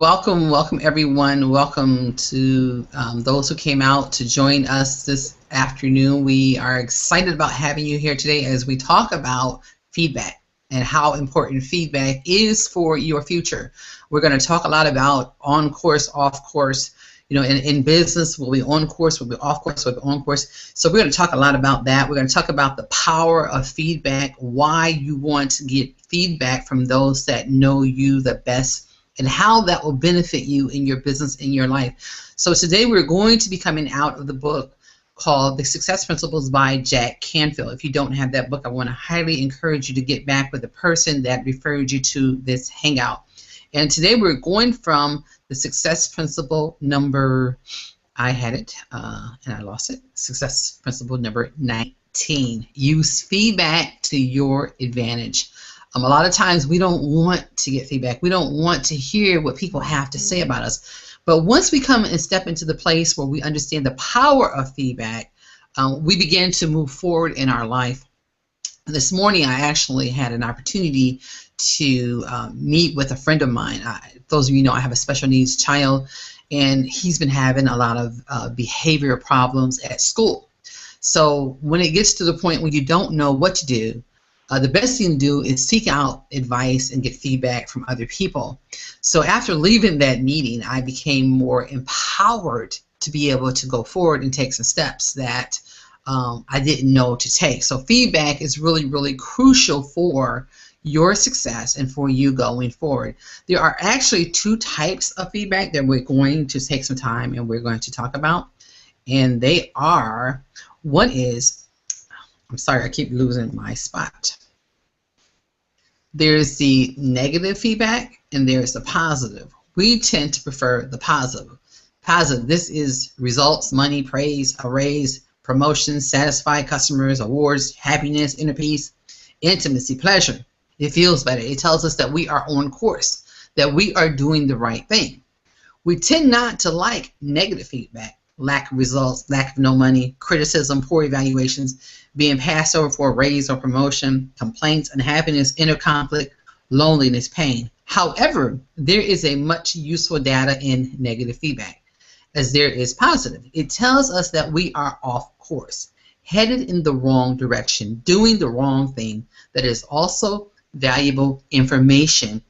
Welcome, welcome everyone. Welcome to those who came out to join us this afternoon. We are excited about having you here today as we talk about feedback and how important feedback is for your future. We're going to talk a lot about on course, off course. You know, in business, we'll be on course, we'll be off course, we'll be on course. So we're going to talk a lot about that. We're going to talk about the power of feedback, why you want to get feedback from those that know you the best, and how that will benefit you in your business, in your life. So today we're going to be coming out of the book called The Success Principles by Jack Canfield. If you don't have that book, I want to highly encourage you to get back with the person that referred you to this hangout. And today we're going from the success principle number, I had it and I lost it, success principle number 19. Use feedback to your advantage. A lot of times we don't want to get feedback. We don't want to hear what people have to say about us. But once we come and step into the place where we understand the power of feedback, we begin to move forward in our life. This morning I actually had an opportunity to meet with a friend of mine. Those of you know I have a special needs child, and he's been having a lot of behavioral problems at school. So when it gets to the point where you don't know what to do, the best thing to do is seek out advice and get feedback from other people. So after leaving that meeting, I became more empowered to be able to go forward and take some steps that I didn't know to take. So feedback is really, really crucial for your success and for you going forward. There are actually two types of feedback that we're going to take some time and we're going to talk about. And they are, one is, I'm sorry, I keep losing my spot. There's the negative feedback and there's the positive. We tend to prefer the positive. Positive, this is results, money, praise, a raise, promotions, satisfied customers, awards, happiness, inner peace, intimacy, pleasure. It feels better. It tells us that we are on course, that we are doing the right thing. We tend not to like negative feedback. Lack of results, lack of no money, criticism, poor evaluations, being passed over for a raise or promotion, complaints, unhappiness, inner conflict, loneliness, pain. However, there is a much useful data in negative feedback, as there is positive. It tells us that we are off course, headed in the wrong direction, doing the wrong thing. That is also valuable information.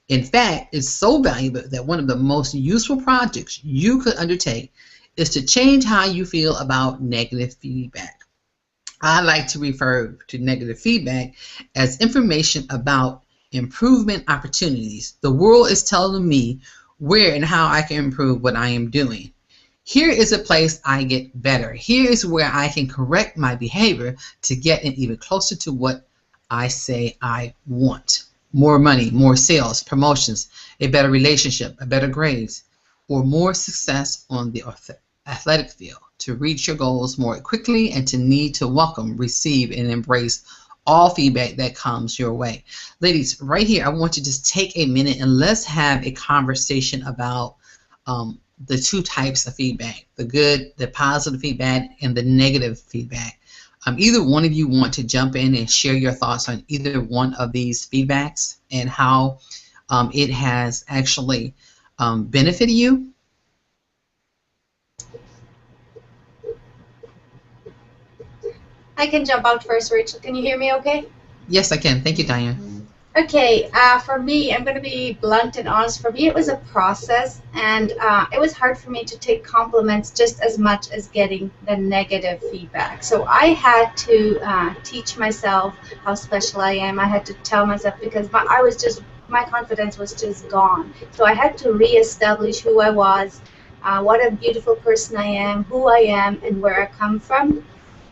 In fact, it's so valuable that one of the most useful projects you could undertake is to change how you feel about negative feedback. I like to refer to negative feedback as information about improvement opportunities. The world is telling me where and how I can improve what I am doing. Here is a place I get better. Here is where I can correct my behavior to get even closer to what I say I want. More money, more sales, promotions, a better relationship, a better grades, or more success on the athletic field, to reach your goals more quickly and to need to welcome, receive, and embrace all feedback that comes your way. Ladies, right here, I want you to just take a minute and let's have a conversation about the two types of feedback, the good, the positive feedback, and the negative feedback. Either one of you want to jump in and share your thoughts on either one of these feedbacks and how it has actually benefited you? I can jump out first, Rachel. Can you hear me okay? Yes, I can. Thank you, Diane. Okay, for me, I'm going to be blunt and honest. For me, it was a process, and it was hard for me to take compliments just as much as getting the negative feedback. So I had to teach myself how special I am. I had to tell myself, because my confidence was just gone. So I had to reestablish who I was, what a beautiful person I am, who I am, and where I come from.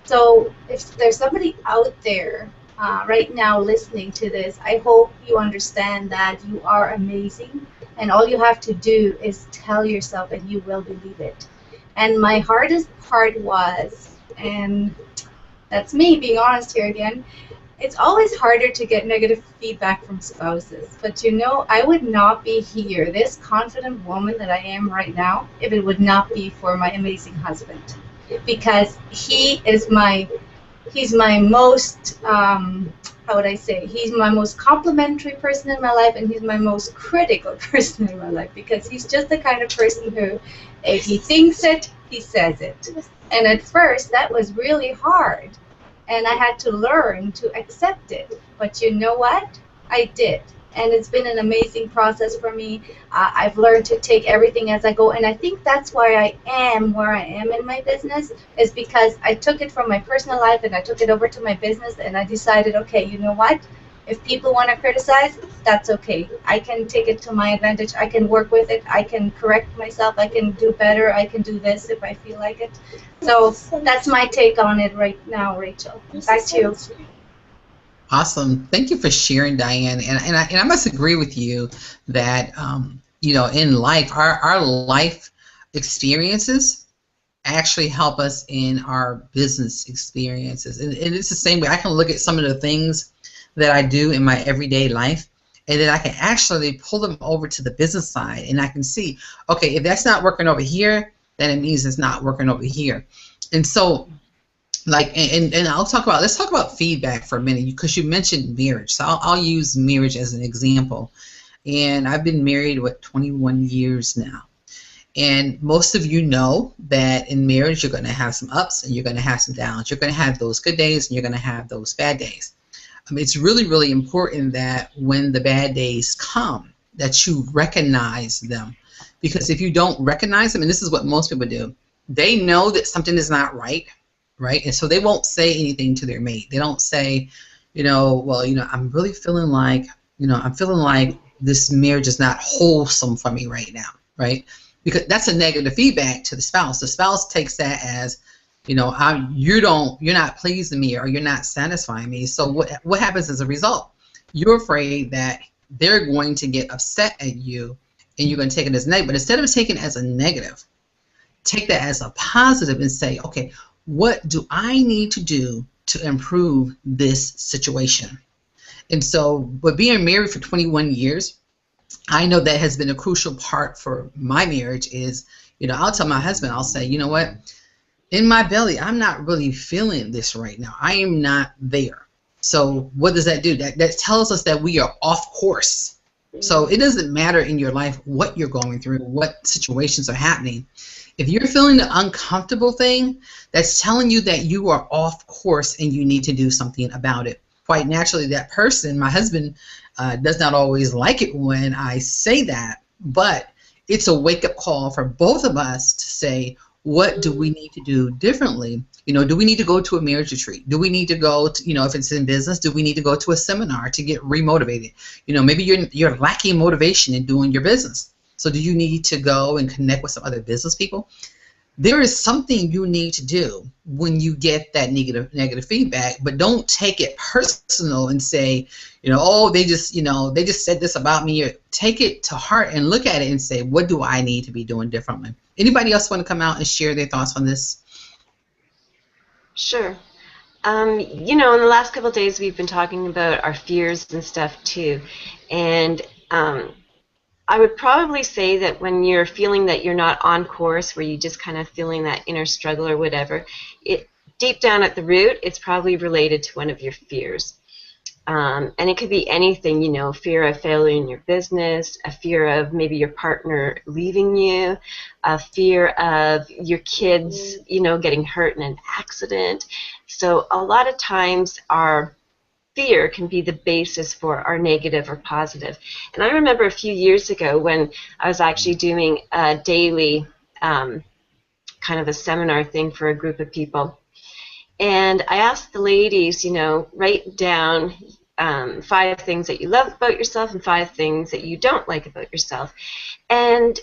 So if there's somebody out there right now listening to this, I hope you understand that you are amazing, and all you have to do is tell yourself and you will believe it. And my hardest part was, and that's me being honest here again, it's always harder to get negative feedback from spouses. But you know, I would not be here, this confident woman that I am right now, if it would not be for my amazing husband. Because he's my most how would I say, he's my most complimentary person in my life, and he's my most critical person in my life, because he's just the kind of person who, if he thinks it, he says it. And at first, that was really hard, and I had to learn to accept it. But you know what? I did. And it's been an amazing process for me. I've learned to take everything as I go, and I think that's why I am where I am in my business, is because I took it from my personal life and I took it over to my business, and I decided, okay, you know what? If people want to criticize, that's okay. I can take it to my advantage. I can work with it. I can correct myself. I can do better. I can do this if I feel like it. So that's my take on it right now, Rachel. Back to you. Awesome. Thank you for sharing, Diane. And I must agree with you that, you know, in life, our life experiences actually help us in our business experiences. And it's the same way. I can look at some of the things that I do in my everyday life, and then I can actually pull them over to the business side, and I can see, okay, if that's not working over here, then it means it's not working over here. And so, like, and let's talk about feedback for a minute, because you mentioned marriage. So I'll use marriage as an example. And I've been married, 21 years now. And most of you know that in marriage, you're going to have some ups and you're going to have some downs. You're going to have those good days and you're going to have those bad days. It's really, really important that when the bad days come, that you recognize them. Because if you don't recognize them, and this is what most people do, they know that something is not right. Right? And so they won't say anything to their mate. They don't say, you know, well, you know, I'm really feeling like, you know, I'm feeling like this marriage is not wholesome for me right now, right? Because that's a negative feedback to the spouse. The spouse takes that as, you know, you're not pleasing me, or you're not satisfying me. So what happens as a result? You're afraid that they're going to get upset at you, and you're going to take it as negative. But instead of taking it as a negative, take that as a positive and say, okay, what do I need to do to improve this situation? And so, but being married for 21 years, I know that has been a crucial part for my marriage is, you know, I'll tell my husband, I'll say, you know what, in my belly, I'm not really feeling this right now. I am not there. So what does that do? That tells us that we are off course. So it doesn't matter in your life what you're going through, what situations are happening. If you're feeling the uncomfortable thing, that's telling you that you are off course and you need to do something about it. Quite naturally, that person, my husband, does not always like it when I say that, but it's a wake-up call for both of us to say, what do we need to do differently? You know, do we need to go to a marriage retreat? Do we need to go to, you know, if it's in business, do we need to go to a seminar to get remotivated? You know, maybe you're lacking motivation in doing your business. So do you need to go and connect with some other business people? There is something you need to do when you get that negative feedback, but don't take it personal and say, you know, oh, they just said this about me. Take it to heart and look at it and say, what do I need to be doing differently? Anybody else want to come out and share their thoughts on this? Sure. You know, in the last couple of days, we've been talking about our fears and stuff too, and I would probably say that when you're feeling that you're not on course, where you just kind of feeling that inner struggle or whatever, deep down at the root, it's probably related to one of your fears. And it could be anything, you know, fear of failure in your business, a fear of maybe your partner leaving you, a fear of your kids, you know, getting hurt in an accident. So a lot of times our fear can be the basis for our negative or positive. And I remember a few years ago when I was actually doing a daily kind of a seminar thing for a group of people. And I asked the ladies, you know, write down 5 things that you love about yourself and 5 things that you don't like about yourself. And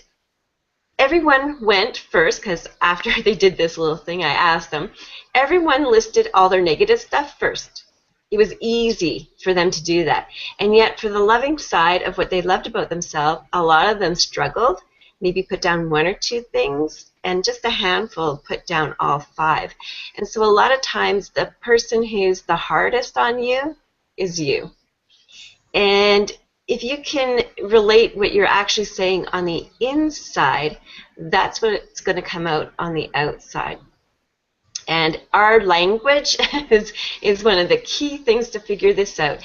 everyone went first, because after they did this little thing, I asked them, everyone listed all their negative stuff first. It was easy for them to do that. And yet for the loving side of what they loved about themselves, a lot of them struggled, maybe put down 1 or 2 things, and just a handful put down all 5. And so a lot of times the person who's the hardest on you is you. And if you can relate what you're actually saying on the inside, that's what's going to come out on the outside. And our language is one of the key things to figure this out.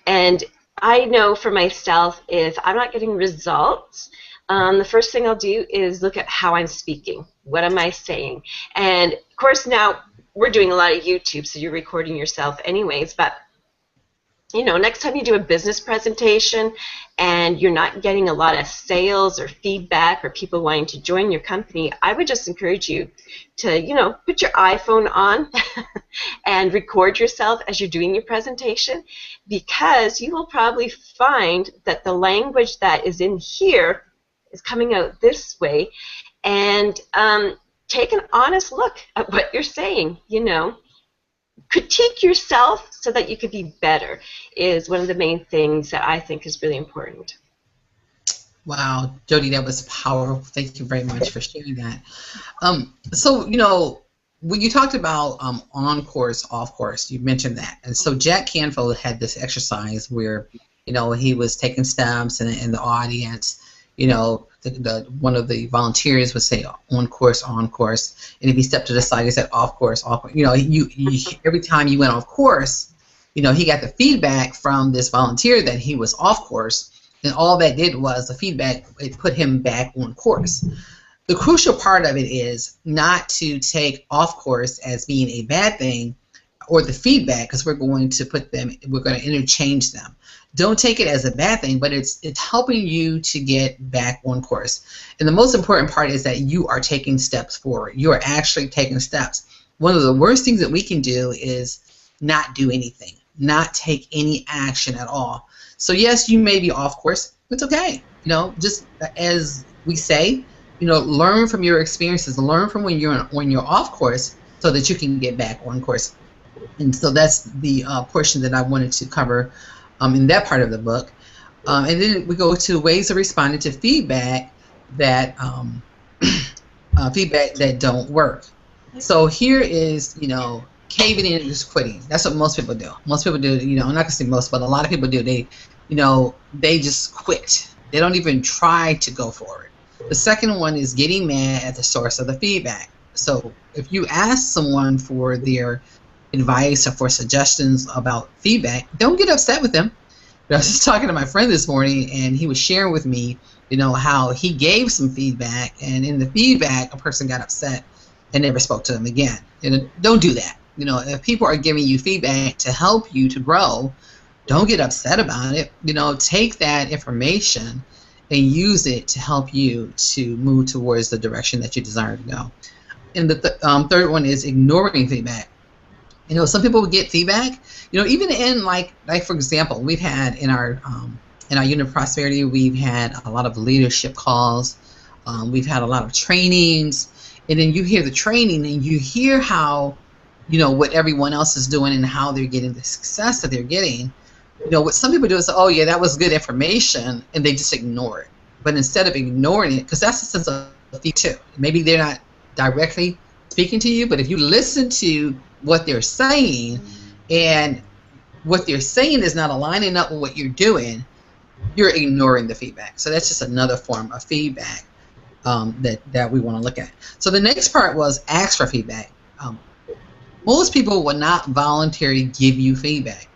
And I know for myself, if I'm not getting results, the first thing I'll do is look at how I'm speaking. What am I saying? And of course now we're doing a lot of YouTube, so you're recording yourself anyways, but you know, next time you do a business presentation and you're not getting a lot of sales or feedback or people wanting to join your company, I would just encourage you to, you know, put your iPhone on and record yourself as you're doing your presentation, because you will probably find that the language that is in here is coming out this way. And take an honest look at what you're saying, you know. Critique yourself so that you could be better is one of the main things that I think is really important. Wow, Jody, that was powerful. Thank you very much for sharing that. So, you know, when you talked about on course, off course, you mentioned that. And so Jack Canfield had this exercise where, you know, he was taking steps and in the audience, you know, one of the volunteers would say on course, and if he stepped to the side, he said off course, off course. You know, you every time you went off course, you know, he got the feedback from this volunteer that he was off course, and all that did was the feedback, it put him back on course. The crucial part of it is not to take off course as being a bad thing, or the feedback, because we're going to interchange them. Don't take it as a bad thing, but it's helping you to get back on course. And the most important part is that you are taking steps forward. You are actually taking steps. One of the worst things that we can do is not do anything, not take any action at all. So yes, you may be off course. It's okay. You know, just as we say, you know, learn from your experiences, learn from when you're off course, so that you can get back on course. And so that's the portion that I wanted to cover in that part of the book. And then we go to ways of responding to feedback that don't work. So here is, you know, caving in and just quitting. That's what most people do. Most people do, you know, I'm not gonna say most, but a lot of people do. They, you know, they just quit. They don't even try to go forward. The second one is getting mad at the source of the feedback. So if you ask someone for their advice or for suggestions about feedback, don't get upset with them. I was just talking to my friend this morning, and he was sharing with me, you know, how he gave some feedback, and in the feedback, a person got upset and never spoke to them again. And don't do that. You know, if people are giving you feedback to help you to grow, don't get upset about it. You know, take that information and use it to help you to move towards the direction that you desire to go. And the third one is ignoring feedback. You know, some people get feedback. You know, even in like for example, we've had in our Unit of Prosperity, we've had a lot of leadership calls. We've had a lot of trainings, and then you hear the training and you hear how, you know, what everyone else is doing and how they're getting the success that they're getting. You know, what some people do is, oh yeah, that was good information, and they just ignore it. But instead of ignoring it, because that's a sense of feedback too. Maybe they're not directly speaking to you, but if you listen to what they're saying, and what they're saying is not aligning up with what you're doing, you're ignoring the feedback. So that's just another form of feedback that we want to look at. So the next part was ask for feedback. Most people will not voluntarily give you feedback.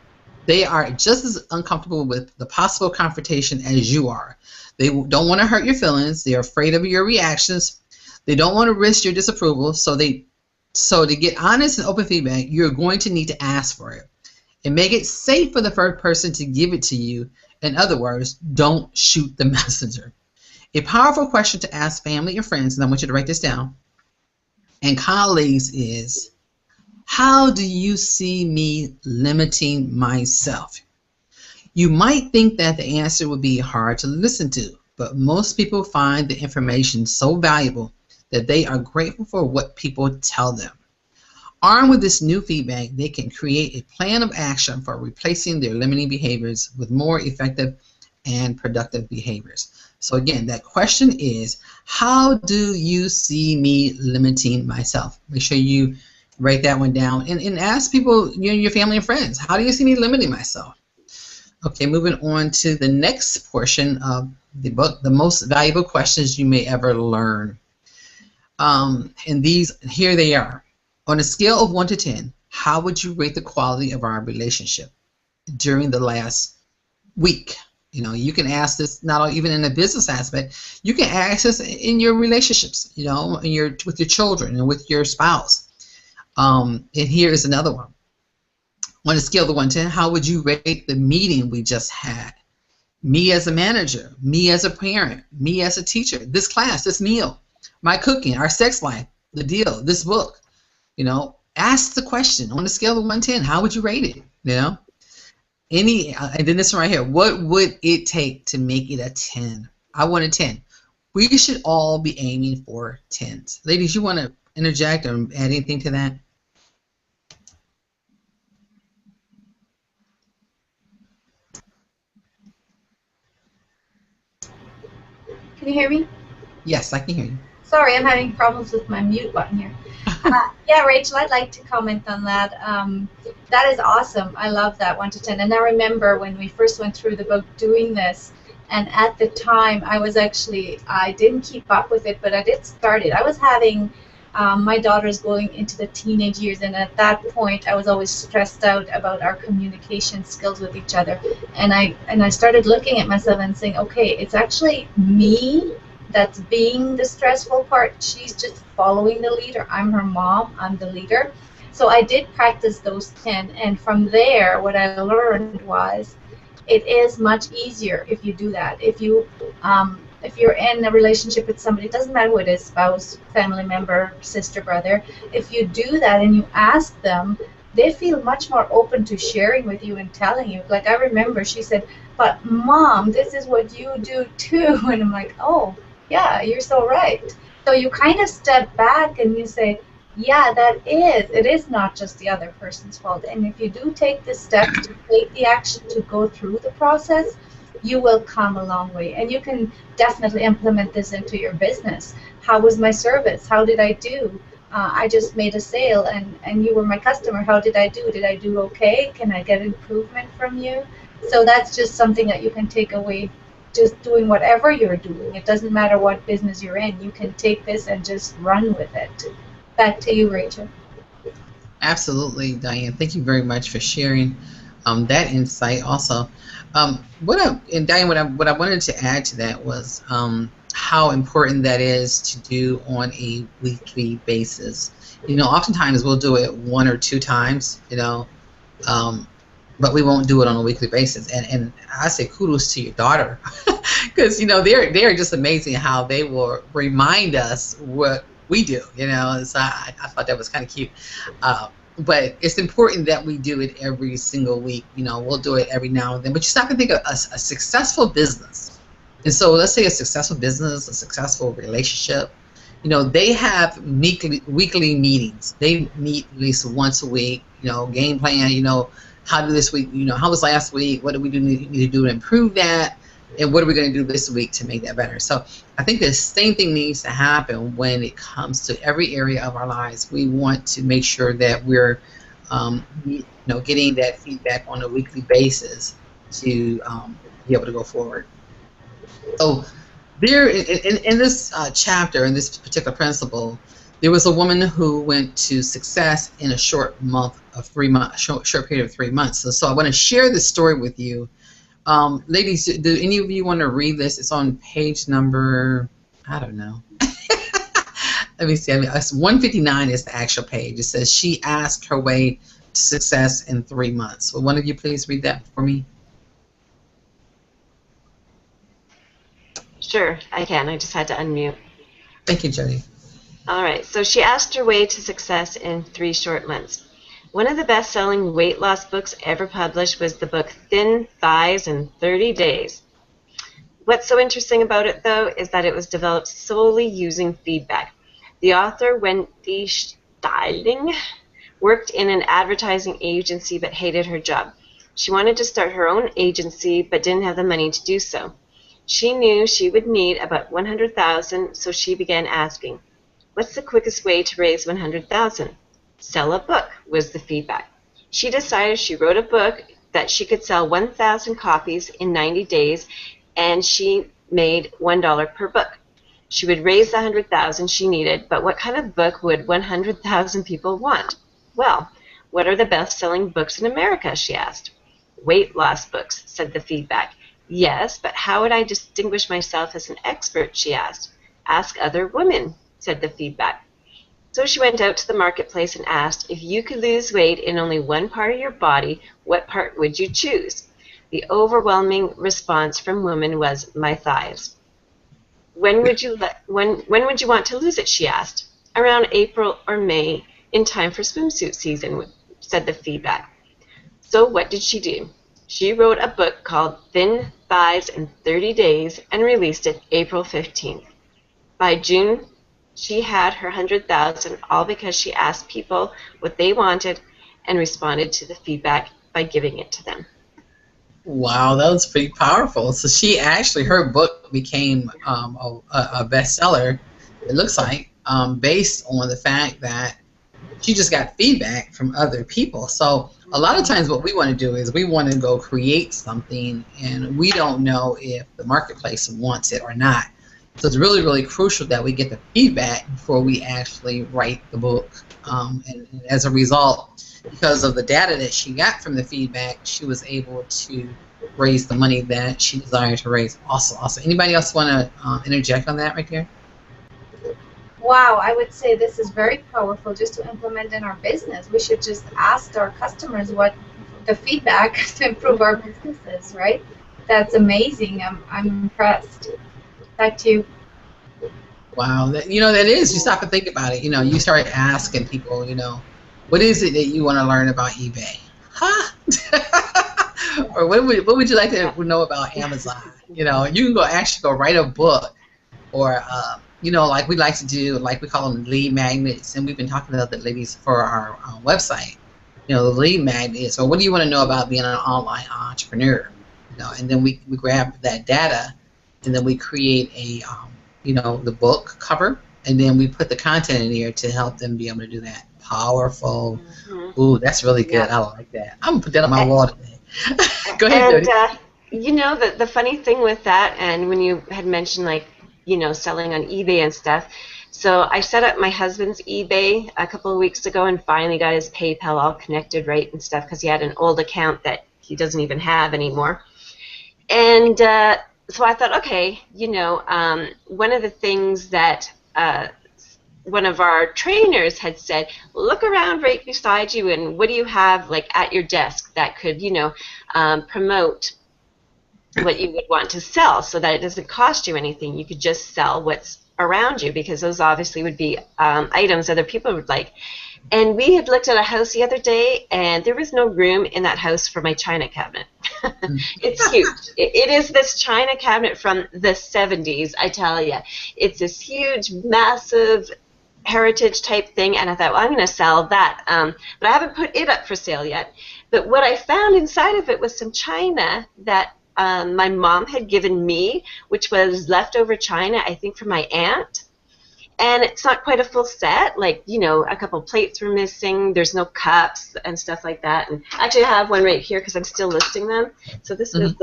They are just as uncomfortable with the possible confrontation as you are. They don't want to hurt your feelings. They're afraid of your reactions. They don't want to risk your disapproval. So to get honest and open feedback, you're going to need to ask for it and make it safe for the first person to give it to you. In other words, don't shoot the messenger. A powerful question to ask family and friends, and I want you to write this down, and colleagues is, how do you see me limiting myself? You might think that the answer would be hard to listen to, but most people find the information so valuable that they are grateful for what people tell them. Armed with this new feedback, they can create a plan of action for replacing their limiting behaviors with more effective and productive behaviors. So again, that question is, how do you see me limiting myself? Make sure you write that one down and ask people, you know, your family and friends, how do you see me limiting myself? Okay, moving on to the next portion of the book, the most valuable questions you may ever learn. And these, here they are. On a scale of 1 to 10, how would you rate the quality of our relationship during the last week? You know, you can ask this not even in a business aspect. You can ask this in your relationships, you know, with your children and with your spouse. And here is another one. On a scale of 1 to 10, how would you rate the meeting we just had? Me as a manager, me as a parent, me as a teacher, this class, this meal, my cooking, our sex life, the deal, this book. You know, ask the question on a scale of 1 to 10, how would you rate it? You know, and then this one right here, what would it take to make it a 10? I want a 10. We should all be aiming for 10s. Ladies, you want to interject or add anything to that? Can you hear me? Yes, I can hear you. Sorry, I'm having problems with my mute button here. Yeah, Rachel, I'd like to comment on that. That is awesome. I love that 1 to 10. And I remember when we first went through the book doing this, and at the time I didn't keep up with it, but I did start it. I was having my daughters going into the teenage years, and at that point I was always stressed out about our communication skills with each other. And I started looking at myself and saying, okay, it's actually me that's being the stressful part. She's just following the leader. I'm her mom. I'm the leader. So I did practice those 10, and from there, what I learned was it is much easier if you do that. If you're in a relationship with somebody, it doesn't matter who it is, spouse, family member, sister, brother, if you do that and you ask them, they feel much more open to sharing with you and telling you. Like I remember she said, but Mom, this is what you do too. And I'm like, oh, yeah, you're so right. So you kind of step back and you say, yeah, it is not just the other person's fault. And if you do take the steps to take the action to go through the process, you will come a long way. And you can definitely implement this into your business. How was my service? How did I do? I just made a sale and you were my customer. How did I do? Did I do okay? Can I get improvement from you? So that's just something that you can take away just doing whatever you're doing. It doesn't matter what business you're in. You can take this and just run with it. Back to you, Rachel. Absolutely, Diane. Thank you very much for sharing that insight. Also, Diane, what I wanted to add to that was how important that is to do on a weekly basis. You know, oftentimes we'll do it 1 or 2 times. You know, but we won't do it on a weekly basis. And I say kudos to your daughter, because you know they're just amazing how they will remind us what we do, you know. So I thought that was kind of cute. But it's important that we do it every single week. You know, we'll do it every now and then. But you stop and think of a successful business. And so let's say a successful business, a successful relationship. You know, they have weekly meetings. They meet at least once a week. You know, game plan. You know, how did this week? You know, how was last week? What do we need to do to improve that? And what are we going to do this week to make that better? So I think the same thing needs to happen when it comes to every area of our lives. We want to make sure that we're, you know, getting that feedback on a weekly basis to be able to go forward. So there, in this chapter, in this particular principle, there was a woman who went to success in a short period of 3 months. So I want to share this story with you. Ladies, do any of you want to read this? It's on page number, I don't know. Let me see. It's 159 is the actual page. It says she asked her way to success in 3 months. Will one of you please read that for me? Sure, I can. I just had to unmute. Thank you, Jody. All right. So she asked her way to success in 3 short months. One of the best-selling weight loss books ever published was the book Thin Thighs in 30 Days. What's so interesting about it, though, is that it was developed solely using feedback. The author, Wendy Styling, worked in an advertising agency but hated her job. She wanted to start her own agency but didn't have the money to do so. She knew she would need about $100,000, so she began asking, "What's the quickest way to raise $100,000? Sell a book," was the feedback. She decided she wrote a book that she could sell 1,000 copies in 90 days, and she made $1 per book. She would raise the 100,000 she needed, but what kind of book would 100,000 people want? Well, what are the best-selling books in America, she asked. Weight loss books, said the feedback. Yes, but how would I distinguish myself as an expert, she asked. Ask other women, said the feedback. So she went out to the marketplace and asked, if you could lose weight in only one part of your body, what part would you choose? The overwhelming response from women was, my thighs. When would you want to lose it, she asked. Around April or May, in time for swimsuit season, said the feedback. So what did she do? She wrote a book called Thin Thighs in 30 Days and released it April 15th. By June, she had her 100,000, all because she asked people what they wanted and responded to the feedback by giving it to them. Wow, that was pretty powerful. So she actually, her book became a bestseller, it looks like, based on the fact that she just got feedback from other people. So a lot of times what we want to do is we want to go create something and we don't know if the marketplace wants it or not. So it's really, really crucial that we get the feedback before we actually write the book. And as a result, because of the data that she got from the feedback, she was able to raise the money that she desired to raise. Awesome, awesome. Anybody else want to interject on that right here? Wow, I would say this is very powerful just to implement in our business. We should just ask our customers what the feedback to improve our businesses, right? That's amazing. I'm impressed. Back to you. Wow, that is. You stop and think about it. You start asking people, what is it that you want to learn about eBay? Huh? Or what would you like to know about Amazon? You can actually go write a book, or like we like to do, like we call them lead magnets, and we've been talking about the ladies for our website. The lead magnets, or what do you want to know about being an online entrepreneur? And then we grab that data, and then we create a the book cover, and then we put the content in here to help them be able to do that. Powerful. Mm-hmm. Ooh, that's really good. Yeah. I like that. I'm gonna put that on my wall today. Go ahead, and the funny thing with that, and when you had mentioned selling on eBay and stuff, so I set up my husband's eBay a couple of weeks ago and finally got his PayPal all connected right and stuff because he had an old account that he doesn't even have anymore. And so I thought, okay, one of the things that one of our trainers had said, look around right beside you and what do you have at your desk that could, promote what you would want to sell so that it doesn't cost you anything. You could just sell what's around you because those obviously would be items other people would like. And we had looked at a house the other day, and there was no room in that house for my china cabinet. It's huge. It is this china cabinet from the 70s, I tell you. It's this huge, massive heritage type thing, and I thought, well, I'm going to sell that. But I haven't put it up for sale yet. But what I found inside of it was some china that my mom had given me, which was leftover china, I think, from my aunt. And it's not quite a full set. A couple plates were missing. There's no cups and stuff like that. And actually, I have one right here because I'm still listing them. So this is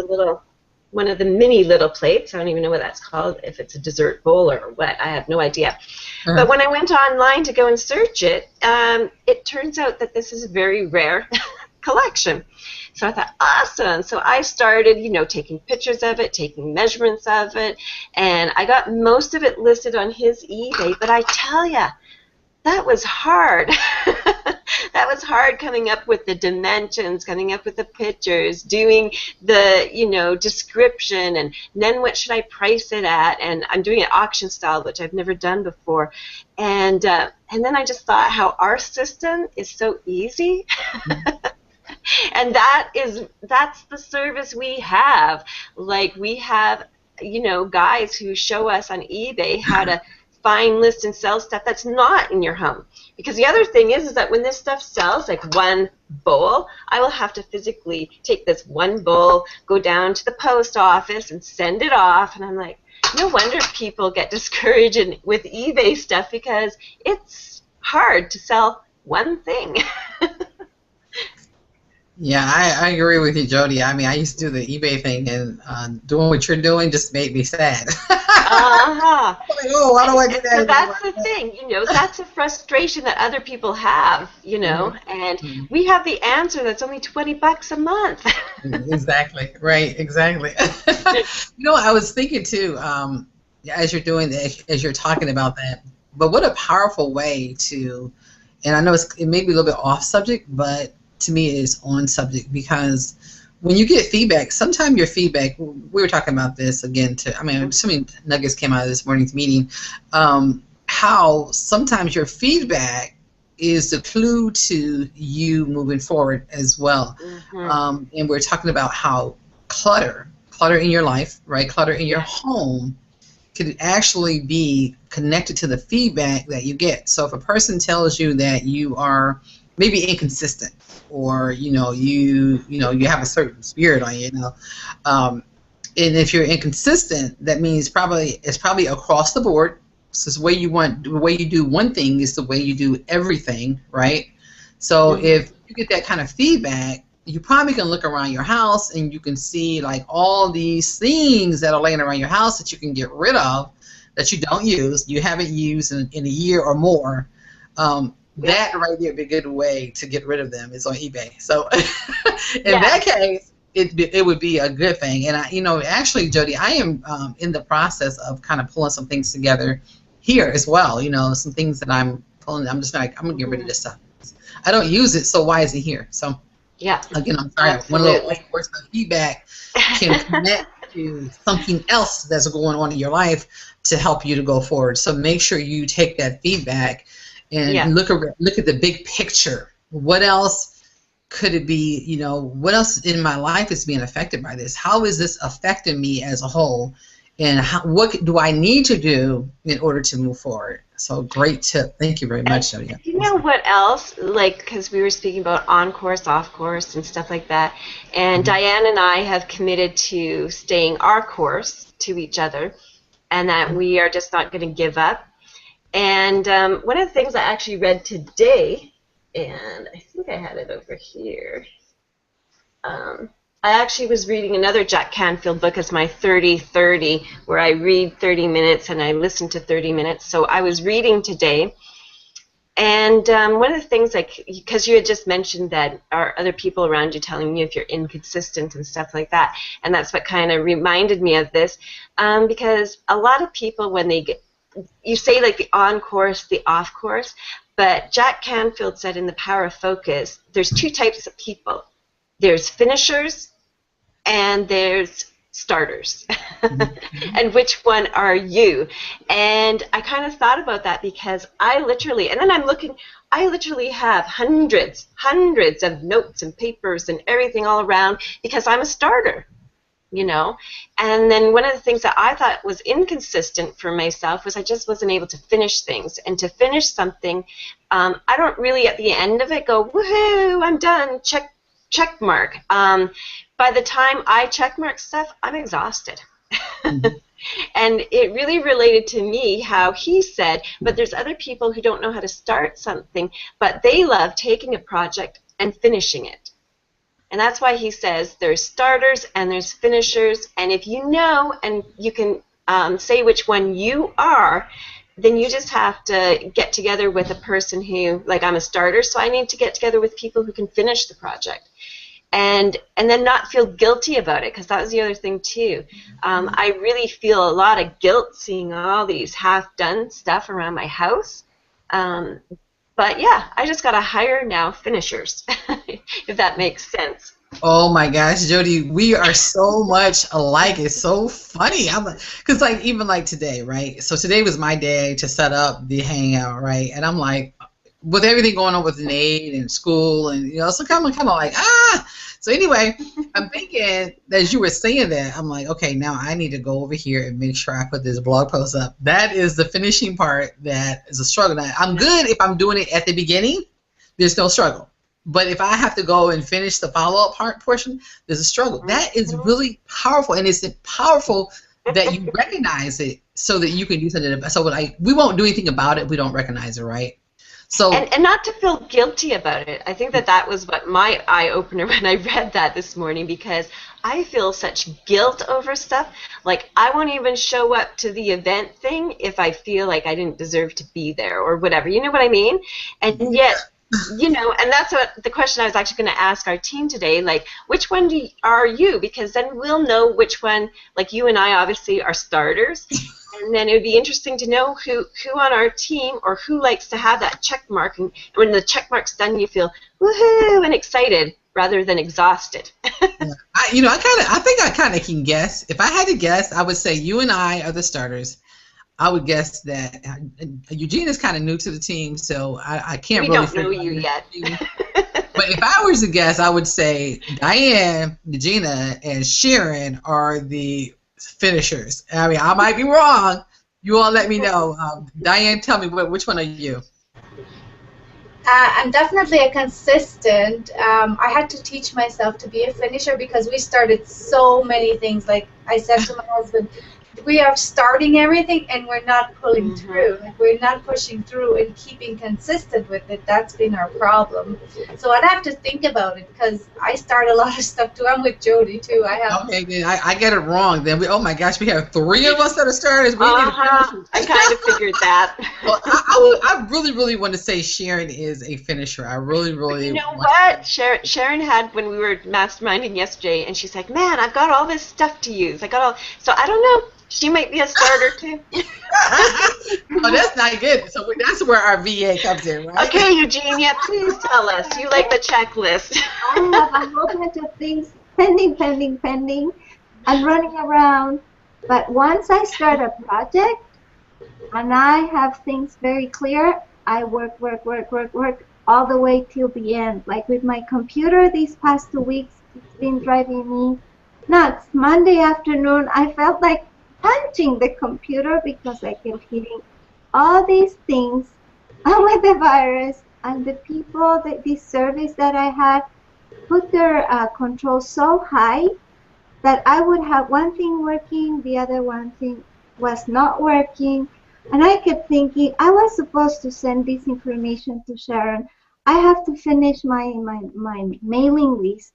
one of the mini little plates. I don't even know what that's called, if it's a dessert bowl or what. I have no idea. But when I went online to go and search it, it turns out that this is a very rare collection. So I thought, awesome. So I started, taking pictures of it, taking measurements of it, and I got most of it listed on his eBay. But I tell you, that was hard. That was hard coming up with the dimensions, coming up with the pictures, doing the, description, and then what should I price it at? And I'm doing it auction style, which I've never done before. And then I just thought how our system is so easy. And that's the service we have. We have, guys who show us on eBay how to find, list, and sell stuff that's not in your home. Because the other thing is that when this stuff sells, like one bowl, I will have to physically take this one bowl, go down to the post office, and send it off. And I'm like, no wonder people get discouraged with eBay stuff because it's hard to sell one thing. Yeah, I agree with you, Jody. I mean, I used to do the eBay thing, and doing what you're doing just made me sad. Uh-huh. Like, oh, why do I do And so that that's anymore? the thing, that's a frustration that other people have, Mhm. and Mhm. we have the answer that's only $20 a month. Exactly. Right. Exactly. I was thinking too, as you're doing that, as you're talking about that, but what a powerful way to, and I know it may be a little bit off subject, but to me it is on subject because when you get feedback, sometimes your feedback, we were talking about this again I mean, so many nuggets came out of this morning's meeting, how sometimes your feedback is the clue to you moving forward as well. Hmm. And we're talking about how clutter in your life, right? Clutter in your Yeah. home could actually be connected to the feedback that you get. So if a person tells you that you are maybe inconsistent, or you have a certain spirit on you, and if you're inconsistent, that means it's probably across the board. So the way you do one thing is the way you do everything, right? So Hmm. if you get that kind of feedback, you probably can look around your house and you can see like all these things that are laying around your house that you can get rid of, that you don't use, you haven't used in a year or more. Yeah. That right there would be a good way to get rid of them is on eBay. So in Yeah. that case, it would be a good thing. And actually, Jody, I am in the process of kind of pulling some things together here as well. Some things that I'm pulling. I'm just like, I'm gonna get rid of Hmm. this stuff. I don't use it, so why is it here? So Yeah. again, I'm sorry. One little Absolutely. off course, but feedback can connect to something else that's going on in your life to help you to go forward. So make sure you take that feedback Yeah. and look at the big picture. What else could it be? What else in my life is being affected by this? How is this affecting me as a whole? And what do I need to do in order to move forward? So great tip. Thank you very And much, Jody. you know what else? Like, because we were speaking about on course, off course, and stuff like that. And Mhm. Diane and I have committed to staying our course to each other, and that we are just not going to give up. And one of the things I actually read today, and I think I had it over here. Um, I actually was reading another Jack Canfield book. It's my 30-30, where I read 30 minutes and I listen to 30 minutes. So I was reading today. And one of the things, like, because you had just mentioned that are other people around you telling you if you're inconsistent and stuff like that, and that's what kind of reminded me of this, because a lot of people, when they get, you say like the on course, the off course, but Jack Canfield said in The Power of Focus, there's two types of people. There's finishers and there's starters. Mhm. And which one are you? And I kind of thought about that because I literally, and then I'm looking, I literally have hundreds of notes and papers and everything all around because I'm a starter. And then one of the things that I thought was inconsistent for myself was I just wasn't able to finish things. And to finish something, I don't really at the end of it go, woohoo, I'm done, check mark. By the time I check mark stuff, I'm exhausted. Mhm. And it really related to me how he said, but there's other people who don't know how to start something, but they love taking a project and finishing it. And that's why he says there's starters and there's finishers. And if you know and you can say which one you are, then you just have to get together with a person who, like, I'm a starter, so I need to get together with people who can finish the project. And then not feel guilty about it, because that was the other thing too. I really feel a lot of guilt seeing all these half-done stuff around my house. Um, but yeah, I just got to hire now finishers, if that makes sense. Oh my gosh, Jody, we are so much alike. It's so funny. I'm like, because like even like today, right? So today was my day to set up the hangout, right? And I'm like, with everything going on with Nate and school, and so kind of like So anyway, I'm thinking as you were saying that, I'm like, okay, now I need to go over here and make sure I put this blog post up. That is the finishing part that is a struggle. Now, I'm good if I'm doing it at the beginning. There's no struggle. But if I have to go and finish the follow-up portion, there's a struggle. That is really powerful, and it's powerful that you recognize it so that you can do something. So we won't do anything about it. We don't recognize it, right? So and not to feel guilty about it. I think that was what my eye opener when I read that this morning, because I feel such guilt over stuff. Like, I won't even show up to the event thing if I feel like I didn't deserve to be there or whatever. You know what I mean? And yet, you know, and that's what the question I was actually going to ask our team today, like, which one are you? Because then we'll know which one, like you and I obviously are starters, and then it would be interesting to know who on our team, or who likes to have that check mark, and when the check mark's done, you feel woohoo and excited rather than exhausted. I think I kind of can guess. If I had to guess, I would say you and I are the starters. I would guess that Eugene is kind of new to the team, so I can't really We don't know you yet. But if I was to guess, I would say Diane, Gina, and Sharon are the finishers. I mean, I might be wrong. You all let me know. Diane, tell me, which one are you? I'm definitely a consistent. I had to teach myself to be a finisher because we started so many things. Like I said to my husband, we are starting everything and we're not pulling through. Like, we're not pushing through and keeping consistent with it. That's been our problem. So I'd have to think about it because I start a lot of stuff too. I'm with Jody too. Okay, then I get it wrong. Then oh my gosh, we have 3 of us that are starters. We need I kind of figured that. Well, I really want to say Sharon is a finisher. I really. You know what? Sharon had, when we were masterminding yesterday, and she's like, "Man, I've got all this stuff to use. So I don't know. She might be a starter too." Oh, that's not good. So that's where our VA comes in, right? Okay, Eugenia, please tell us. You like the checklist. I have a whole bunch of things pending. I'm running around. But once I start a project and I have things very clear, I work all the way till the end. Like with my computer these past 2 weeks, it's been driving me nuts. Monday afternoon, I felt like punching the computer because I kept hitting all these things with the virus, and the people, this service that I had, put their control so high that I would have one thing working, the other one thing was not working, and I kept thinking, I was supposed to send this information to Sharon. I have to finish my mailing list.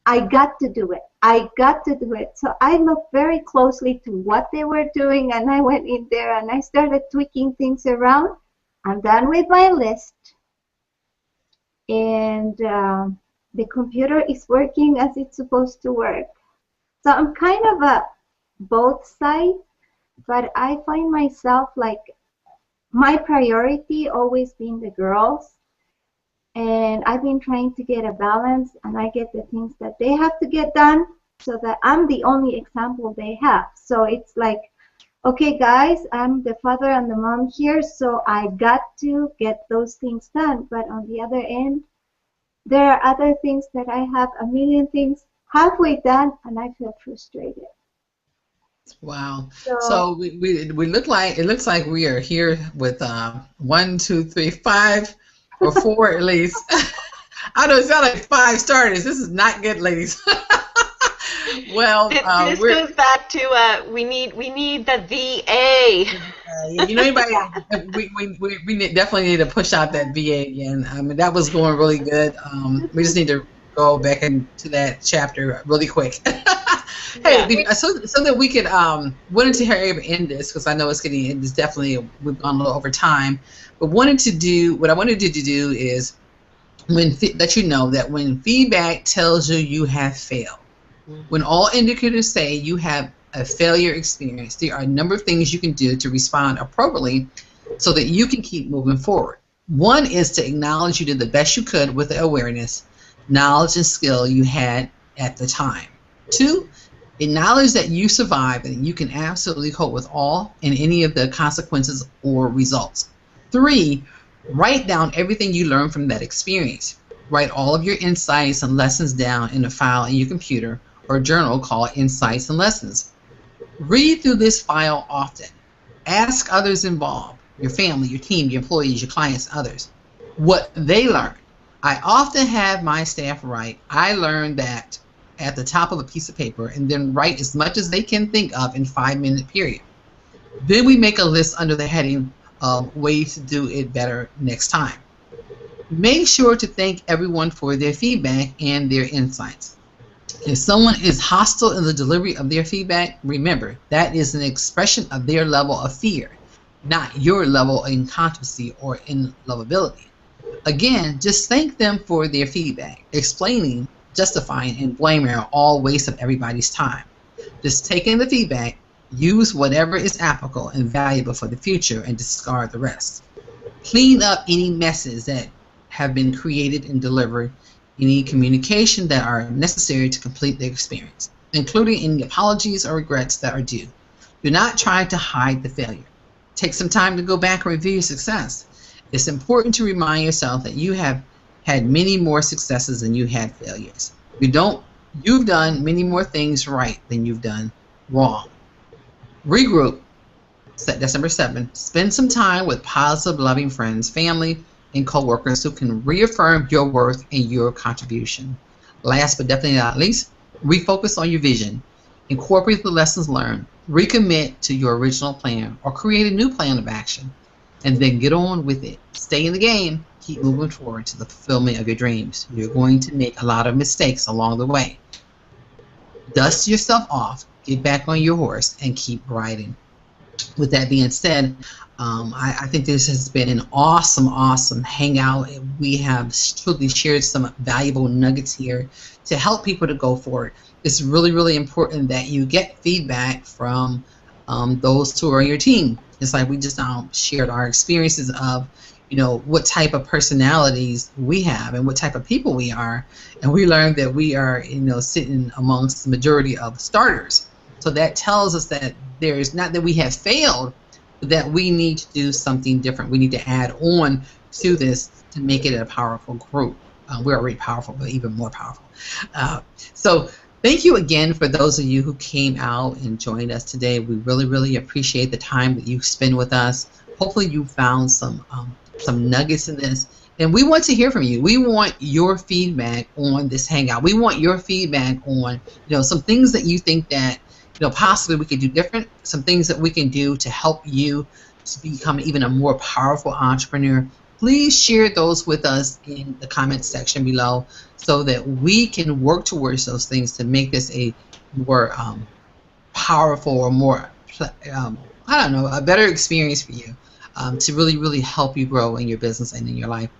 I got to do it. So I looked very closely to what they were doing, and I went in there and I started tweaking things around. I'm done with my list, and the computer is working as it's supposed to work. So I'm kind of a both sides, but I find myself like my priority always being the girls. And I've been trying to get a balance, and I get the things that they have to get done so that I'm the only example they have. So it's like, okay, guys, I'm the father and the mom here, so I got to get those things done. But on the other end, there are other things that I have a million things halfway done, and I feel frustrated. Wow. So we look like, it looks like we are here with 1, 2, 3, 5. Or 4 at least. I know it sounds like 5 starters. This is not good, ladies. Well, this goes back to we need the VA. You know, anybody? We definitely need to push out that VA again. I mean, that was going really good. We just need to go back into that chapter really quick. Hey, so that we could wanted to hurry up and end this, because I know it's definitely, we've gone a little over time. But what I wanted to do is let you know that when feedback tells you have failed, when all indicators say you have a failure experience, there are a number of things you can do to respond appropriately so that you can keep moving forward. One is to acknowledge you did the best you could with the awareness, knowledge, and skill you had at the time. 2, acknowledge that you survived and you can absolutely cope with all and any of the consequences or results. 3, write down everything you learned from that experience. Write all of your insights and lessons down in a file in your computer or journal called Insights and Lessons. Read through this file often. Ask others involved, your family, your team, your employees, your clients, others, what they learned. I often have my staff write, I learned that, at the top of a piece of paper, and then write as much as they can think of in 5-minute period. Then we make a list under the heading of ways to do it better next time. Make sure to thank everyone for their feedback and their insights. If someone is hostile in the delivery of their feedback, remember that is an expression of their level of fear, not your level of incompetency or unlovability. Again, just thank them for their feedback. Explaining, justifying, and blaming are all waste of everybody's time. Just take in the feedback, use whatever is applicable and valuable for the future, and discard the rest. Clean up any messes that have been created and delivered, any communication that are necessary to complete the experience, including any apologies or regrets that are due. Do not try to hide the failure. Take some time to go back and review your success. It's important to remind yourself that you have had many more successes than you had failures. You've done many more things right than you've done wrong. Regroup. December 7th. Spend some time with positive, loving friends, family, and coworkers who can reaffirm your worth and your contribution. Last but definitely not least, refocus on your vision. Incorporate the lessons learned. Recommit to your original plan or create a new plan of action. And then get on with it. Stay in the game. Keep moving forward to the fulfillment of your dreams. You're going to make a lot of mistakes along the way. Dust yourself off, get back on your horse, and keep riding. With that being said, I think this has been an awesome hangout. We have truly shared some valuable nuggets here to help people to go forward. It's really important that you get feedback from those who are on your team. It's like we just shared our experiences of, what type of personalities we have and what type of people we are, and we learned that we are, sitting amongst the majority of starters. So that tells us that there is not that we have failed, but that we need to do something different. We need to add on to this to make it a powerful group. We're already powerful, but even more powerful. So thank you again for those of you who came out and joined us today. We really appreciate the time that you spend with us. Hopefully you found some nuggets in this. And we want to hear from you. We want your feedback on this hangout. We want your feedback on, some things that you think that, possibly we could do different, some things that we can do to help you to become even a more powerful entrepreneur. Please share those with us in the comment section below so that we can work towards those things to make this a more powerful or more, a better experience for you to really help you grow in your business and in your life.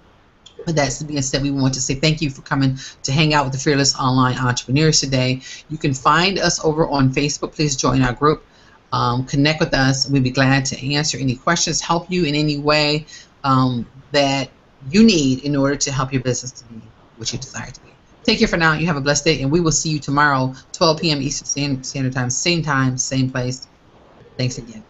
With that being said, we want to say thank you for coming to hang out with the Fearless Online Entrepreneurs today. You can find us over on Facebook. Please join our group. Connect with us. We'd be glad to answer any questions, help you in any way that you need in order to help your business to be what you desire to be. Take care for now. You have a blessed day, and we will see you tomorrow, 12 p.m. Eastern Standard Time, same place. Thanks again.